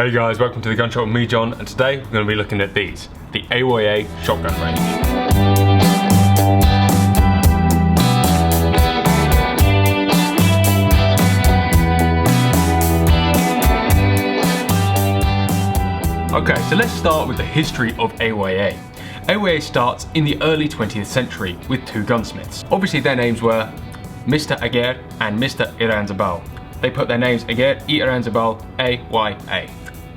Hey guys, welcome to the Gun Shop with me, John, and today we're going to be looking at these, the AYA shotgun range. Okay, so let's start with the history of AYA. AYA starts in the early 20th century with two gunsmiths. Obviously their names were Mr. Aguirre and Mr. Aranzabal. They put their names Aguirre y Aranzabal, AYA.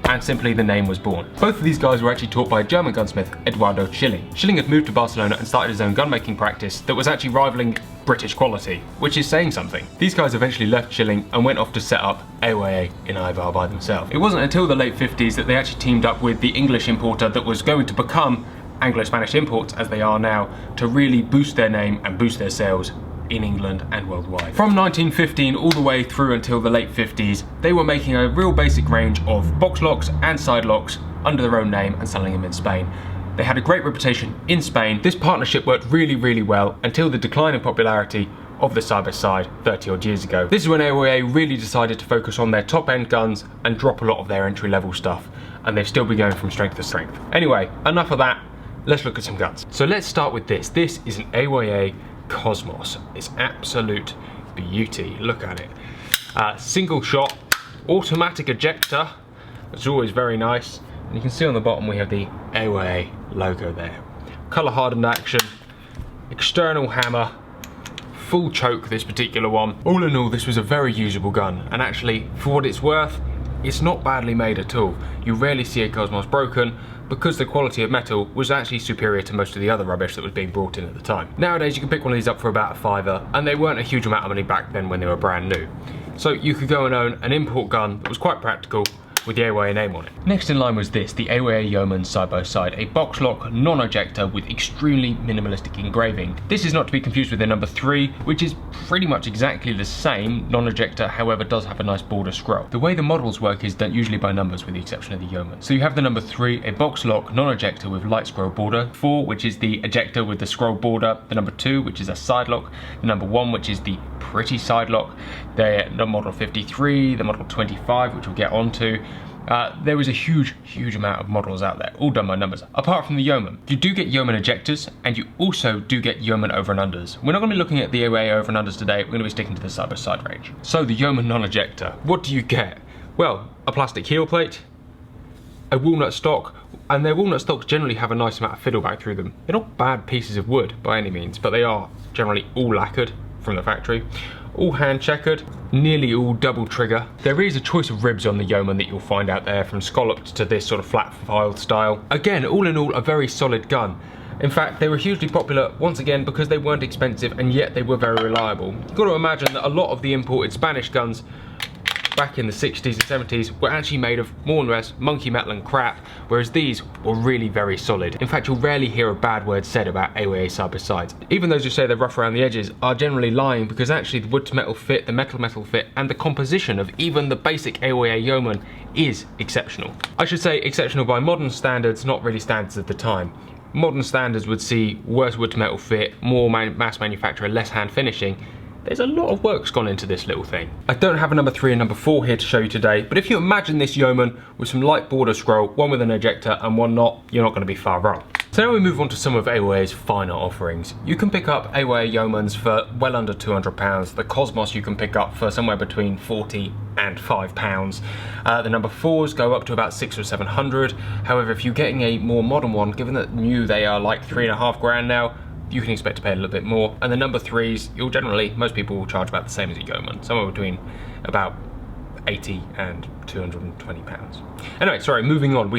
And simply the name was born. Both of these guys were actually taught by a German gunsmith, Eduardo Schilling. Schilling had moved to Barcelona and started his own gunmaking practice that was actually rivaling British quality, which is saying something. These guys eventually left Schilling and went off to set up AYA in Eibar by themselves. It wasn't until the late 50s that they actually teamed up with the English importer that was going to become Anglo-Spanish Imports, as they are now, to really boost their name and boost their sales in England and worldwide. From 1915 all the way through until the late 50s, they were making a real basic range of box locks and side locks under their own name and selling them in Spain. They had a great reputation in Spain. This partnership worked really well until the decline in popularity of the side-by-side 30 odd years ago. This is when AYA really decided to focus on their top end guns and drop a lot of their entry level stuff, and they've still been going from strength to strength. Anyway, enough of that, let's look at some guns. So let's start with this. This is an AYA Cosmos. It's absolute beauty. Look at it. Single shot, automatic ejector. It's always very nice. And you can see on the bottom we have the AYA logo there. Color hardened action, external hammer, full choke this particular one. All in all, this was a very usable gun, and actually for what it's worth, it's not badly made at all. You rarely see a Cosmos broken, because the quality of metal was actually superior to most of the other rubbish that was being brought in at the time. Nowadays you can pick one of these up for about a £5, and they weren't a huge amount of money back then when they were brand new. So you could go and own an import gun that was quite practical with the AYA name on it. Next in line was this, the AYA Yeoman side-by-side, a box lock non-ejector with extremely minimalistic engraving. This is not to be confused with the number 3, which is pretty much exactly the same non-ejector, however does have a nice border scroll. The way the models work is done usually by numbers with the exception of the Yeoman. So you have the number 3, a box lock non-ejector with light scroll border, 4 which is the ejector with the scroll border, the number 2 which is a side lock, the number 1 which is the pretty side lock, the model 53, the model 25 which we'll get onto. There is a huge amount of models out there, all done by numbers, apart from the Yeoman. You do get Yeoman ejectors, and you also do get Yeoman over and unders. We're not going to be looking at the AYA over and unders today, we're going to be sticking to the side-by-side range. So the Yeoman non-ejector, what do you get? Well, a plastic heel plate, a walnut stock, and their walnut stocks generally have a nice amount of fiddleback through them. They're not bad pieces of wood by any means, but they are generally all lacquered from the factory. All hand checkered, nearly all double trigger. There is a choice of ribs on the Yeoman that you'll find out there, from scalloped to this sort of flat filed style. Again, all in all, a very solid gun. In fact, they were hugely popular, once again, because they weren't expensive and yet they were very reliable. You've got to imagine that a lot of the imported Spanish guns back in the 60s and 70s were actually made of more or less monkey metal and crap, whereas these were really very solid. In fact, you'll rarely hear a bad word said about AYA side-by-sides. Even those who say they're rough around the edges are generally lying, because actually the wood to metal fit, the metal metal fit, and the composition of even the basic AYA Yeoman is exceptional. I should say exceptional by modern standards, not really standards of the time. Modern standards would see worse wood to metal fit, more mass manufacture, less hand finishing. There's a lot of work's gone into this little thing. I don't have a number 3 and number 4 here to show you today, but if you imagine this Yeoman with some light border scroll, one with an ejector and one not, you're not going to be far wrong. So now we move on to some of AYA's finer offerings. You can pick up AYA Yeomans for well under £200. The Cosmos you can pick up for somewhere between £40 and £5. The number 4s go up to about £600 or £700. However, if you're getting a more modern one, given that new they are like £3,500 now, you can expect to pay a little bit more. And the number 3s, most people will charge about the same as a Yeoman, somewhere between about £80 and £220. Anyway, sorry, moving on,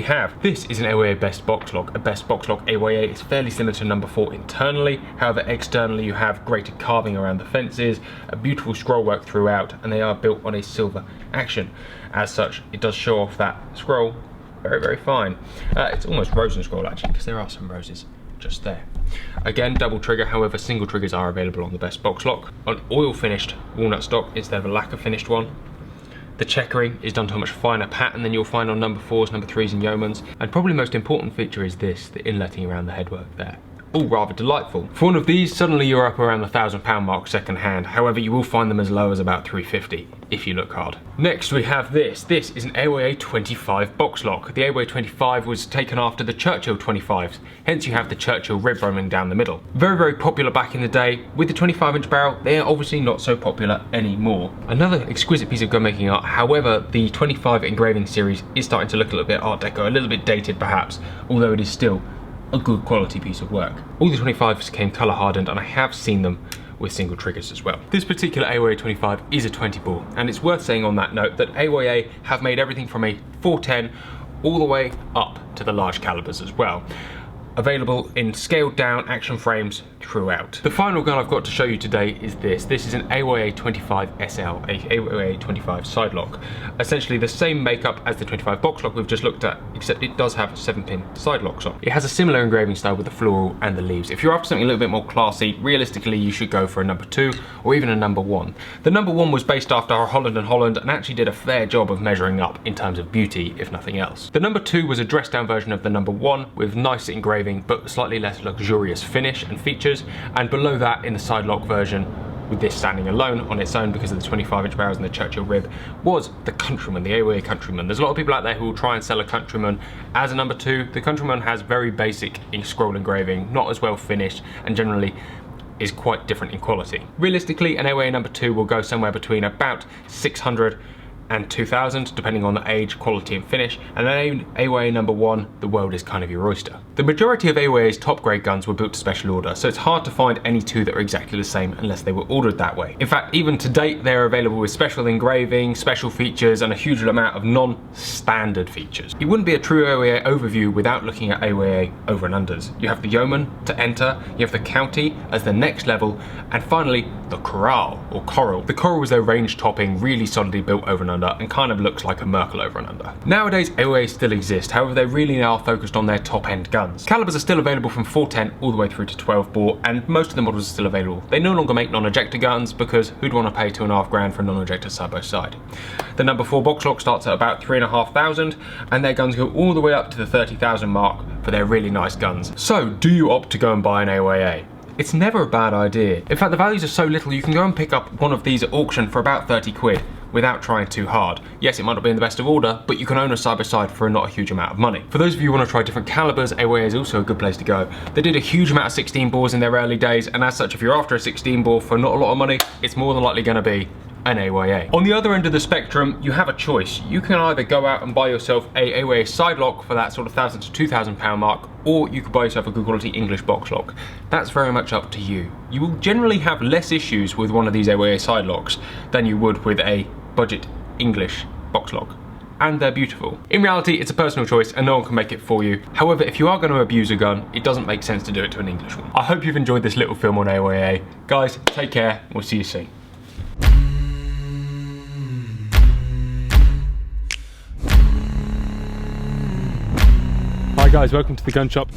this is an AYA best box lock, a best box lock AYA. It's fairly similar to number 4 internally, however externally you have greater carving around the fences, a beautiful scroll work throughout, and they are built on a silver action. As such, it does show off that scroll very fine. It's almost rose and scroll actually, because there are some roses just there. Again, double trigger, however single triggers are available on the best box lock. An oil finished walnut stock instead of a lacquer finished one. The checkering is done to a much finer pattern than you'll find on number 4s, number 3s and Yeomans. And probably the most important feature is this, the inletting around the headwork there. all rather delightful. For one of these, suddenly you're up around the £1,000 mark second hand, however you will find them as low as about £350 if you look hard. Next we have this. This is an AOA 25 box lock. The AOA 25 was taken after the Churchill 25s, hence you have the Churchill rib roaming down the middle. Very, very popular back in the day. With the 25-inch barrel, they are obviously not so popular anymore. Another exquisite piece of gun making art, however, the 25 engraving series is starting to look a little bit Art Deco, a little bit dated perhaps, although it is still a good quality piece of work. All the 25s came colour hardened, and I have seen them with single triggers as well. This particular AOA 25 is a 20 bore, and it's worth saying on that note that AOA have made everything from a 410 all the way up to the large calibers as well, available in scaled down action frames throughout. The final gun I've got to show you today is this. This is an AOA 25 SL, a AOA 25 side lock. Essentially the same makeup as the 25 box lock we've just looked at, except it does have 7-pin side locks on. It has a similar engraving style with the floral and the leaves. If you're after something a little bit more classy, realistically you should go for a number 2 or even a number 1. The number 1 was based after our Holland and Holland and actually did a fair job of measuring up in terms of beauty, if nothing else. The number 2 was a dressed down version of the number 1 with nice engraving but slightly less luxurious finish and features, and below that in the side lock version, with this standing alone on its own because of the 25-inch barrels and the Churchill rib, was the Countryman, the AOA Countryman. There's a lot of people out there who will try and sell a Countryman as a number 2. The Countryman has very basic scroll engraving, not as well finished, and generally is quite different in quality. Realistically, an AOA number 2 will go somewhere between about 600 and 2000, depending on the age, quality and finish, and then AOA number 1, the world is kind of your oyster. The majority of AOA's top grade guns were built to special order, so it's hard to find any two that are exactly the same unless they were ordered that way. In fact, even to date, they're available with special engraving, special features, and a huge amount of non-standard features. It wouldn't be a true AOA overview without looking at AOA over and unders. You have the Yeoman to enter, you have the County as the next level, and finally, the Corral, or Coral. The Coral was their range topping, really solidly built over and under, and kind of looks like a Merkel over and under. Nowadays, AOA still exist, however they really are focused on their top end guns. Calibers are still available from 410 all the way through to 12 bore, and most of the models are still available. They no longer make non-ejector guns because who'd want to pay $2.5 grand for a non-ejector side by side. The number 4 box lock starts at about 3,500, and their guns go all the way up to the 30,000 mark for their really nice guns. So, do you opt to go and buy an AOA? It's never a bad idea. In fact, the values are so little you can go and pick up one of these at auction for about 30 quid without trying too hard. Yes, it might not be in the best of order, but you can own a side by side for not a huge amount of money. For those of you who want to try different calibers, AOA is also a good place to go. They did a huge amount of 16 bores in their early days, and as such, if you're after a 16 bore for not a lot of money, it's more than likely going to be an AOA. On the other end of the spectrum, you have a choice. You can either go out and buy yourself a AOA side lock for that sort of £1,000 to £2,000 mark, or you could buy yourself a good quality English box lock. That's very much up to you. You will generally have less issues with one of these AOA side locks than you would with a budget English box lock. And they're beautiful. In reality, it's a personal choice and no one can make it for you. However, if you are going to abuse a gun, it doesn't make sense to do it to an English one. I hope you've enjoyed this little film on AOA. Guys, take care. We'll see you soon. Hi guys, welcome to the gun shop.